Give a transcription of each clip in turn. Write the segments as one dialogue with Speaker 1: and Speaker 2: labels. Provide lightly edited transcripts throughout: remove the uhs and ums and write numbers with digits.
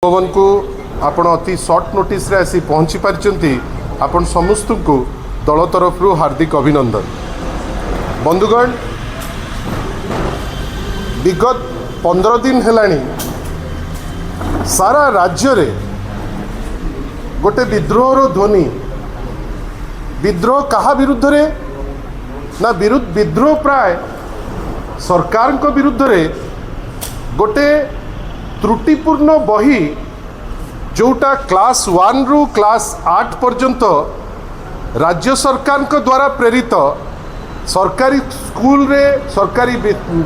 Speaker 1: भवन को आपण अति शॉर्ट नोटिस रे आसी पहुँची पारिचंती। आपण समस्त को दल तरफ हार्दिक अभिनंदन। बंधुगण, विगत 15 दिन हेलानी सारा राज्य रे गोटे विद्रोहर ध्वनि। विद्रोह कहा विरुद्ध रे ना विद्रोह प्राय सरकार को विरुद्ध रे गोटे त्रुटिपूर्ण बही जोटा क्लास 1 रु क्लास 8 पर्यंत राज्य सरकार को द्वारा प्रेरित सरकारी स्कूल रे सरकारी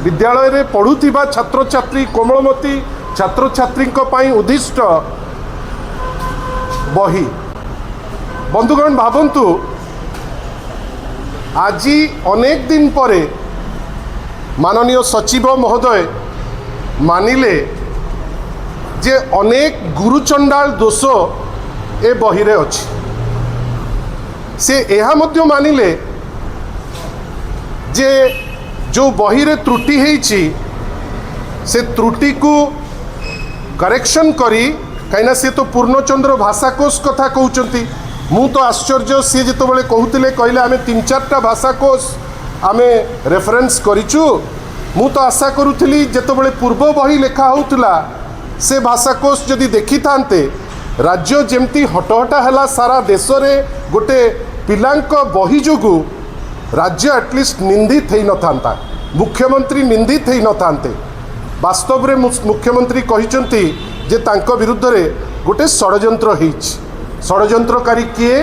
Speaker 1: विद्यालय रे पढ़ुथिबा छात्र छात्री कोमलमती छात्र छात्री उद्दिष्ट बही। बंधुगण भावंतु, आज अनेक दिन परे माननीय सचिव महोदय मानिले जे अनेक गुरुचंडाल दोष ए बही रे अछि। से एहा मध्य मानिले जे जो बही रे त्रुटि हेछि से त्रुटि को करेक्शन करी कहीं सी तो पूर्णचंद्र भाषाकोश कथा कहते। मु तो आश्चर्य सी जो बड़े कहते कहले आम 3-4टा भाषाकोश आम रेफरेन्स करिचु। मु तो आशा करुली जिते पूर्व बही लेखा होउतला से भाषाकोश जदि देखि थांते राज्य जेमती हटहटा है सारा देश में गोटे पिलांक बही जोगु राज्य एटलिस्ट निंदित हो न, मुख्यमंत्री निंदित हो न। वास्तव में मुख्यमंत्री कहते जे तांको विरुद्ध रे गोटे षड्यंत्र होइछि। षड्यंत्रकारी किए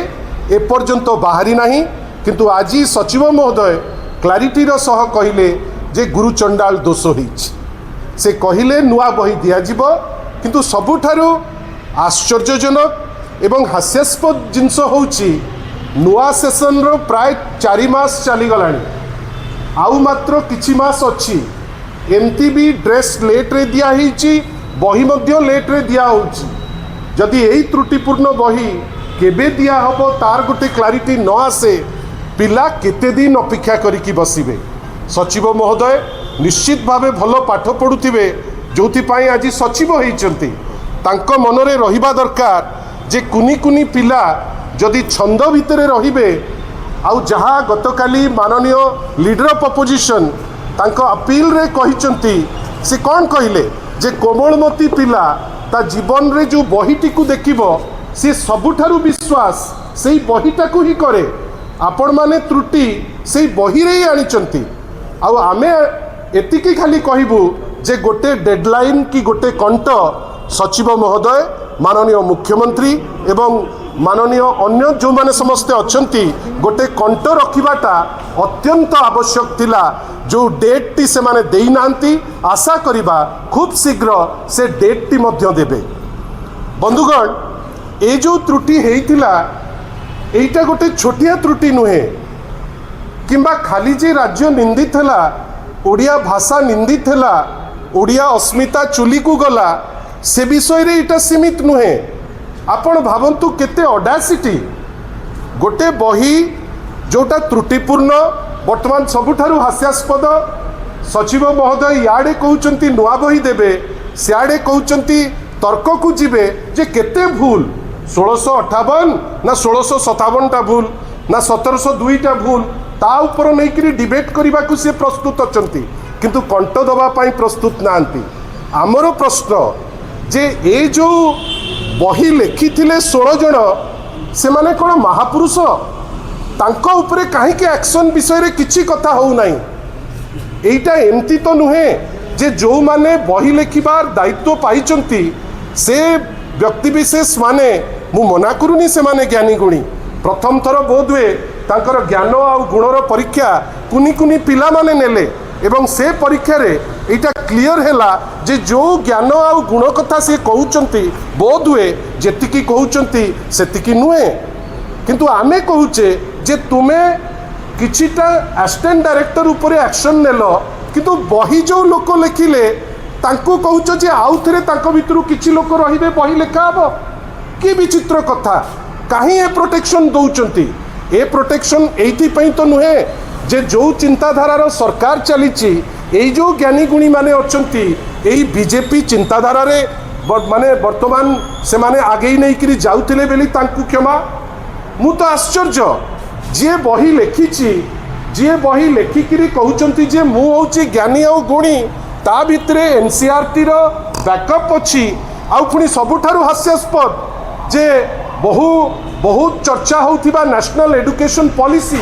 Speaker 1: एपर्यंत बाहरी नाही, किंतु आज सचिव महोदय क्लारिटीर सह कहले जे गुरुचंडाल दोष होइछि। से कहले नुआ बही दियाजिब, किंतु सबुठारु आश्चर्यजनक एवं हास्यास्पद जिनस होउछि नुआ सेशन रो प्राय 4 मास चली गलानी, आउ मात्र किछि मास अछि। एमती भी ड्रेस लेट रे दिया हिची, बही मध्य लेट रे दिया होउछि। जदि एही त्रुटिपूर्ण बही केबे दिया हबो तार गोटे क्लारिटी न आसे, पिला केते दिन अपेक्षा करिकी बसिबे। सचिव महोदय निश्चित भावे भल पाठ पढ़ुथिबे, जोथिपाई आज सचिव होइचंती। तांको मनरे रहिबा दरकार जे कुनी कुनी पिला जदि छंद भितरे रहिबे। आउ जहाँ गतकाली माननीय लीडर ऑफ अपोजिशन तांको अपील रे कहिचंती, से कौन कहले जे कोमलमती पिला ता जीवन रे जो बहीटी को देखिबो से सबुठारु विश्वास सेई बहीटा को ही करे। आपण माने त्रुटि सेई बही रे आनिचंती। आउ आमे एतिकी खाली कहबू जे गोटे डेडलाइन की गोटे कंट सचिव महोदय माननीय मुख्यमंत्री एवं माननीय अन्य जो माने समस्ते अच्छंती गोटे कंट रखिबाटा अत्यंत आवश्यक थिला। जो डेट टी से माने देई नांती, आशा करिबा खूब शीघ्र से डेट टी मध्य देबे। बंधुगण, ए जो त्रुटि हेइतिला एइटा गोटे छोटिया त्रुटि नुहे, किंबा खाली जे राज्य निंदित हैला, ओडिया भाषा निंदित हैला, ओडिया अस्मिता चुली को गला, से विषय रे इटा सीमित नुहे। आपण भावंतु केते ऑडासिटी गोटे बही जोटा त्रुटिपूर्ण वर्तमान सबुठारु हास्यास्पद। सचिव महोदय याडे कहउचंती नुआ बही देबे, सियाडे कहउचंती तर्क को जिबे जे केते भूल 1658 ना 1657 टा भूल ना 1702 टा भूल, ता ऊपर नहीं डिबेट करने को सी प्रस्तुत अच्छी, किंतु कंट दबा पाई प्रस्तुत नांती। आमर प्रश्न जे ए जो बही लेखि 16 जन से माने कौन महापुरुष, तांको उपरे काहे के एक्शन विषय रे किछि कथा हो नाही। एइटा एमती तो नुहे जे जो माने बही लेखिबार दायित्व पाइचंती से व्यक्ति विशेष माने, मु मना करूनी से माने ज्ञानी गुणी। प्रथम थर बोध हुए तांकर ज्ञान आउ गुणर परीक्षा कुनी कुनी पिला माने नेले, एवं से परीक्षा रे एटा क्लियर हैला जे जो ज्ञान आउ गुण कथा से कहउचंती बोध हुए जेतिकी कहउचंती सेतिकी नुहे। किंतु आमे कहूचे जे तुमे किछिटा असिस्टेंट डायरेक्टर उपरे एक्शन नेलो, किंतु बही जो लोक लेखिले तांको कहूच जे आउ थरे तांको भितरु किछि लोक रहिबे बही लेखा हबो। कि विचित्र कथा, काहे ए प्रोटेक्शन दउचंती? ए प्रोटेक्शन एइथि पई तो नुहे जे जो चिंताधारार सरकार चली, जो ज्ञानी गुणी माने अच्छी बीजेपी चिंताधारा माने वर्तमान से माने आगे नहीं करी जाउथिले बेली तांकु क्षमा मु तो आश्चर्य जे बही लिखिची जे बही लेखिकी कहते जे मु हूँ ज्ञानी और गुणी ता भितरे एनसीईआरटी रो बैकअप अच्छी आउ पुणी सबुठारु हास्यास्पद जे बहुत चर्चा होउथिबा नेशनल एजुकेशन पॉलिसी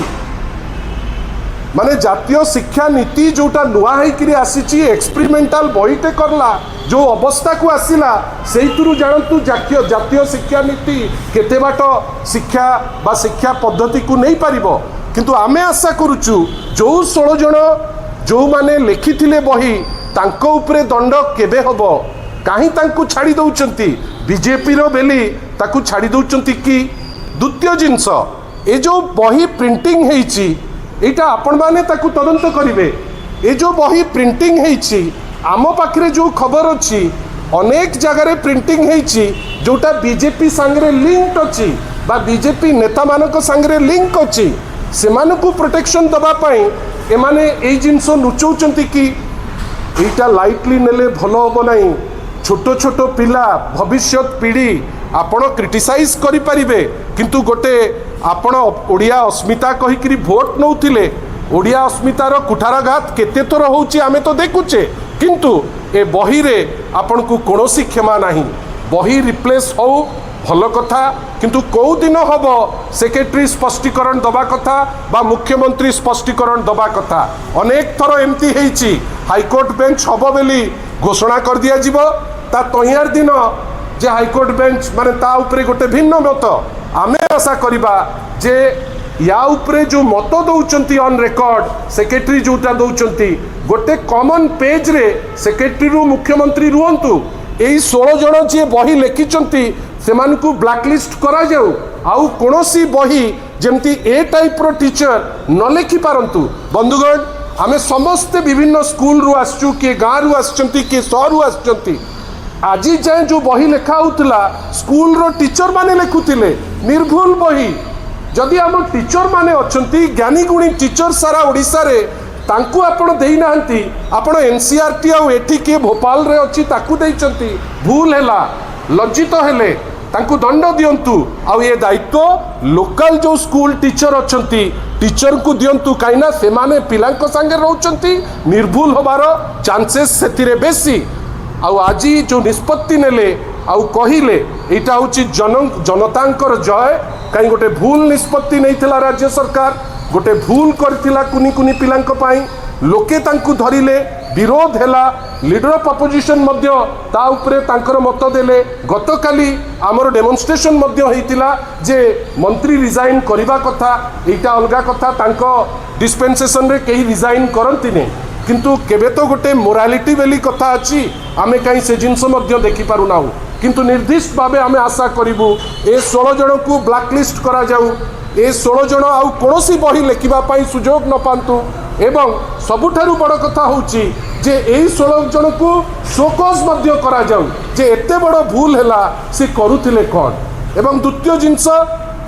Speaker 1: माने जातीय शिक्षा नीति जोटा नुआ होकर आसी एक्सपेरिमेंटाल बहीटे करला जो अवस्था को आसला से जानतु जातीय शिक्षा नीति केते बाट शिक्षा बा शिक्षा पद्धति को नहीं पारिबो किंतु आमे आशा करुचु जो 16 जन जो माने लिखिथिले बही तांको उपरे दंड केबे हबो काहे तांको छाड़ी दउचंती बीजेपी रो बेली ताकू छाड़ी दउचंती कि द्वितीय जिंस ए जो बही प्रिंटिंग हेइची एटा आपण माने ताकू तदंत करिवे ए जो बही प्रिंटिंग हेइची आम पाखरे जो खबर अच्छी अनेक जगार प्रिंटिंग हेइची जोटा बीजेपी सांगरे लिंक अच्छी बा बीजेपी नेता मानक सांगरे लिंक अच्छी से मानकू प्रोटेक्शन दबा पाई एमाने एई जिंस लुचौचंती कि एटा लाइटली नेले भलो हो नहीं छोट छोट पिला भविष्य पीढ़ी आपण क्रिटिसाइज करि परिबे किंतु गोटे आपण ओडिया अस्मिता कहिकरी भोट नौथिले ओडिया अस्मितार कुठारघात केते थर होउची आमे तो देखुचे किंतु ए बही रे आपण को कोनोसी क्षमा नाही बही रिप्लेस हो भल कथा किंतु कौ दिन हब सेक्रेटरी स्पष्टीकरण दबा कथा बा मुख्यमंत्री स्पष्टीकरण दबा कथा अनेक थर एमती हेइची हाईकोर्ट बेंच हब बेली घोषणा कर दिया जीवो ता तहियार दिन जे हाईकोर्ट बेंच माने ता उपरे गोटे भिन्न मत आमे आशा करिबा जे या उपरे जो मत दौचंती ऑन रिकॉर्ड सेक्रेटरी जोटा दौचंती गोटे कॉमन पेज रे सेक्रेटरी रु मुख्यमंत्री रुहंतु एई 16 जन जे बही लिखिचंती सेमानकु ब्लैकलिस्ट करा जाऊ आउ कोनोसी बही जेमती ए टाइप रो टीचर न लिखि पारंतु बंधुगण आमे समस्त विभिन्न स्कूल रु आसचु के गाँ रु आसचंती के शहर रु आसचंती आज जाए जो बही लेखा होउतला स्कूल रो टीचर माने लिखुतिले निर्भुल बही जदि आम टीचर माने अछंती ज्ञानी गुणी टीचर सारा ओडिसा रे तांकु आपण देई नाहंती आपण एनसीईआरटी आ एठी के भोपाल रे अछि ताकु देइचंती भूल हैला लज्जित हेले तांकु दंड दियंतु आ ये दायित्व लोकल जो स्कूल टीचर अछंती टीचर को दियंतु काइना से माने पिलांक संगे रहउचंती निर्भुल होबार चांसेस सेतिरे बेसी आज जो निष्पत्ति नेले आउ कहिले एटा होची जनतांकर जय कहीं गोटे भूल निष्पत्ति नहीं थिला राज्य सरकार गोटे भूल करथिला कुनी कुनी पिलांक पाई लोके तांकु धरिले विरोध हैला लीडर ऑफ अपोजिशन मध्य ता उपरे तांकर मत देले गतकाली आमर डेमोन्स्ट्रेशन मध्य हेतिला जे मंत्री रिजाइन करिबा कथा एटा अलगा कथा तांको डिस्पेंसेशन रे केही रिजाइन करंती ने किंतु केबे तो गोटे मोरालिटी बेली कथा अछि आमे कहीं से जिनस मध्य देखि पारु नाउ किंतु निर्दिष्ट भावे आमे आशा करिबु ए 16 जन को ब्लैकलिस्ट करा जाऊ ए 16 जन आउ कोनोसी बही लेखिबा पाई सुजोग न पांतु एवं सबुठारु बड़ कथा होची जे एई 16 जन को शोकज मध्य करा जाऊ जे एते बड़ भूल हैला से करुथिले कोन एवं द्वितीय जिंस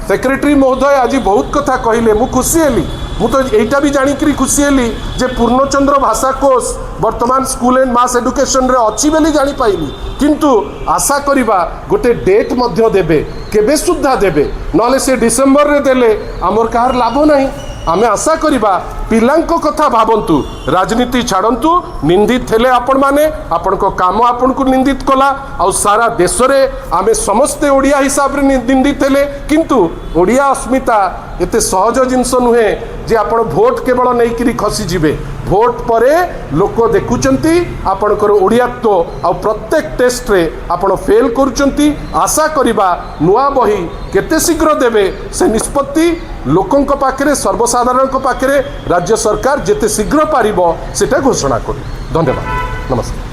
Speaker 1: सेक्रेटरी महोदय आज बहुत कथा कहले मु खुशी हेली मु तो एटा भी जानिकरी खुशी हेली जे पूर्णचंद्र भाषा कोर्स वर्तमान स्कूल एंड मास एडुकेशन रे अच्छी बेली जानी पाइली किंतु आशा करिबा गोटे डेट मध्य देबे केबे सुद्धा देबे नले से डिसेंबर रे देले आमर कार लाभ नहीं आमे आशा करिबा पिलांको कथा भावंतु राजनीति छाड़ंतु निंदित हेले आपण माने आपण को काम आपण को निंदित कला आ सारा देश रे आमे समस्ते ओडिया हिसाब रे निंदित हेले किंतु ओडिया अस्मिता एते सहज जिंस नुहे जे आपण भोट केवल नहीं करी खसी जिवे भोट परे लोक देखुचंती आपणकर ओडियात्व आ प्रत्येक टेस्ट रे आपण फेल करूचंती आशा करिबा नुआ बही केते शीघ्र देबे से निष्पत्ति लोकंक पाखरे सर्वसाधारण पाखरे राज्य सरकार जेते शीघ्र पारिबो सेटा घोषणा करू धन्यवाद नमस्कार।